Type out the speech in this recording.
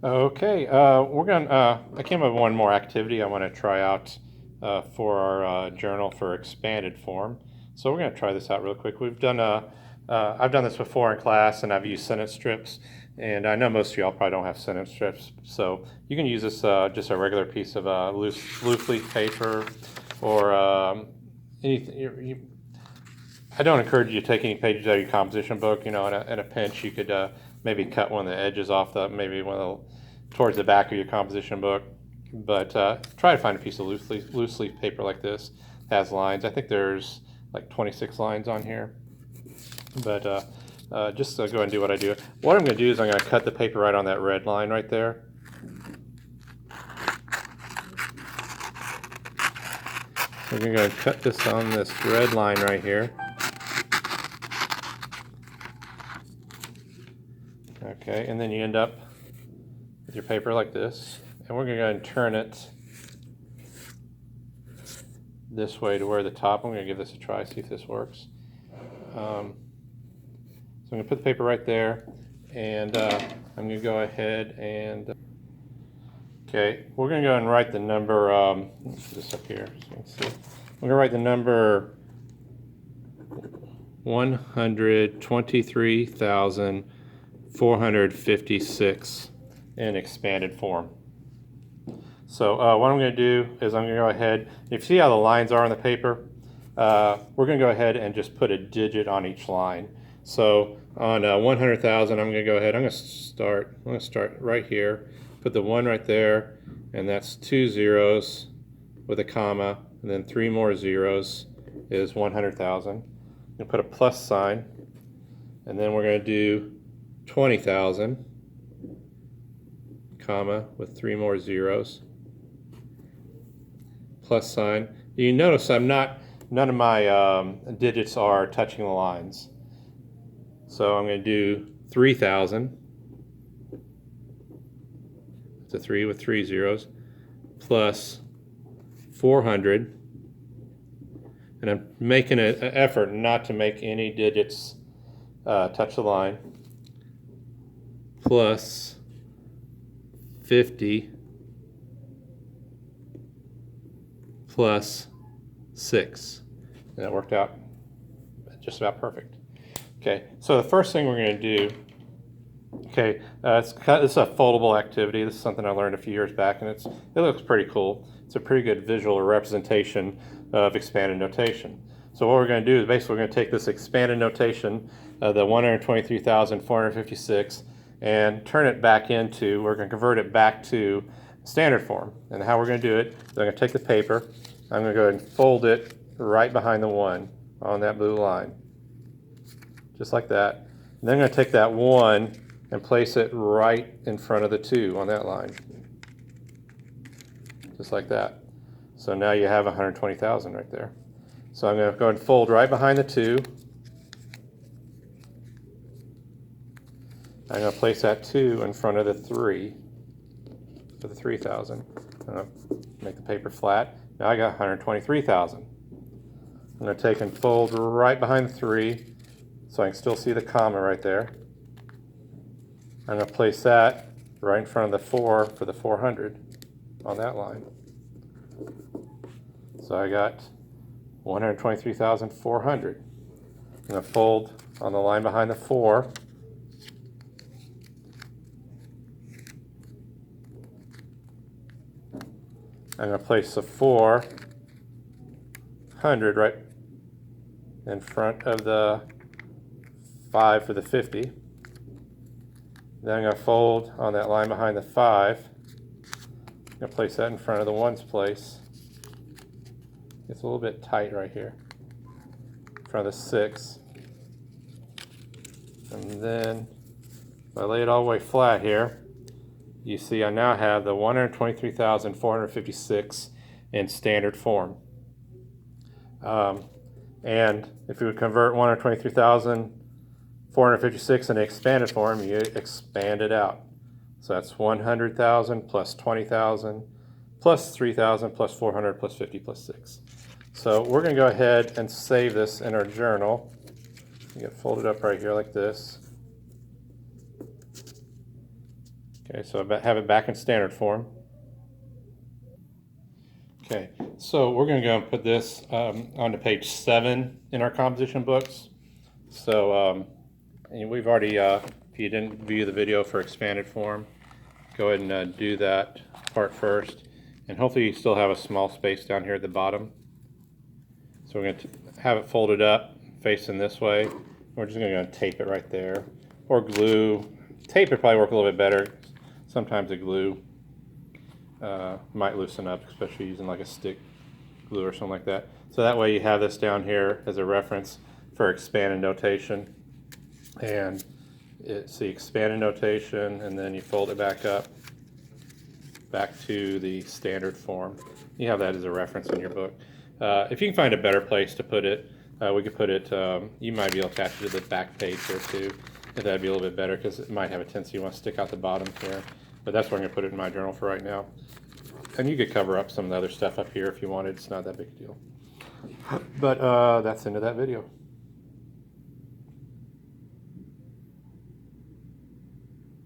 Okay, I came up with one more activity I want to try out for our journal for expanded form. So we're going to try this out real quick. I've done this before in class, and I've used sentence strips. And I know most of y'all probably don't have sentence strips, so you can use this just a regular piece of loose leaf paper, or anything. I don't encourage you to take any pages out of your composition book. You know, in a pinch, you could maybe cut one of the edges off maybe towards the back of your composition book. But try to find a piece of loose leaf paper like this. It has lines. I think there's like 26 lines on here. But just go ahead and do what I do. What I'm going to do is I'm going to cut the paper right on that red line right there. We're going to go and cut this on this red line right here. Okay, and then you end up with your paper like this, and we're going to go and turn it this way to where the top. I'm going to give this a try, see if this works. So I'm going to put the paper right there, and I'm going to go ahead and okay, we're going to go and write the number. Let's put this up here so you can see. I'm going to write the number 123,456 in expanded form. So what I'm going to do is I'm going to go ahead, if you see how the lines are on the paper, we're going to go ahead and just put a digit on each line. So on 100,000, I'm going to go ahead, I'm going to start right here, put the 1 right there, and that's 2 zeros with a comma, and then 3 more zeros is 100,000. I'm going to put a plus sign, and then we're going to do 20,000, comma, with 3 more zeros, plus sign. You notice none of my digits are touching the lines. So I'm going to do 3,000. It's a 3 with 3 zeros, plus 400. And I'm making an effort not to make any digits touch the line, plus 50, plus 6. And that worked out just about perfect. Okay, so the first thing we're going to do, okay, it's a foldable activity. This is something I learned a few years back, and it looks pretty cool. It's a pretty good visual representation of expanded notation. So what we're going to do is basically we're going to take this expanded notation, the 123,456, and turn it back into, we're going to convert it back to standard form. And how we're going to do it is I'm going to take the paper, I'm going to go ahead and fold it right behind the 1 on that blue line, just like that. And then I'm going to take that 1 and place it right in front of the 2 on that line, just like that. So now you have 120,000 right there. So I'm going to go and fold right behind the 2. I'm going to place that 2 in front of the 3 for the 3,000. I'm going to make the paper flat. Now I got 123,000. I'm going to take and fold right behind the 3 so I can still see the comma right there. I'm going to place that right in front of the 4 for the 400 on that line. So I got 123,400. I'm going to fold on the line behind the 4. I'm going to place the 400 right in front of the 5 for the 50. Then I'm going to fold on that line behind the 5. I'm going to place that in front of the 1's place. It's a little bit tight right here. In front of the 6. And then if I lay it all the way flat here, you see I now have the 123,456 in standard form. And if you would convert 123,456 into expanded form, you expand it out. So that's 100,000 plus 20,000 plus 3,000 plus 400 plus 50 plus 6. So we're going to go ahead and save this in our journal. You get folded up right here like this. Okay, so I have it back in standard form. Okay, so we're going to go and put this onto page 7 in our composition books. So and we've already, if you didn't view the video for expanded form, go ahead and do that part first. And hopefully you still have a small space down here at the bottom. So we're going to have it folded up, facing this way. We're just going to tape it right there. Or glue. Tape would probably work a little bit better. Sometimes the glue might loosen up, especially using like a stick glue or something like that. So that way you have this down here as a reference for expanded notation. And it's the expanded notation, and then you fold it back up, back to the standard form. You have that as a reference in your book. If you can find a better place to put it, we could put it, you might be able to attach it to the back page here too, if that'd be a little bit better, because it might have a tendency you want to stick out the bottom here. But that's where I'm going to put it in my journal for right now. And you could cover up some of the other stuff up here if you wanted. It's not that big a deal. But that's the end of that video.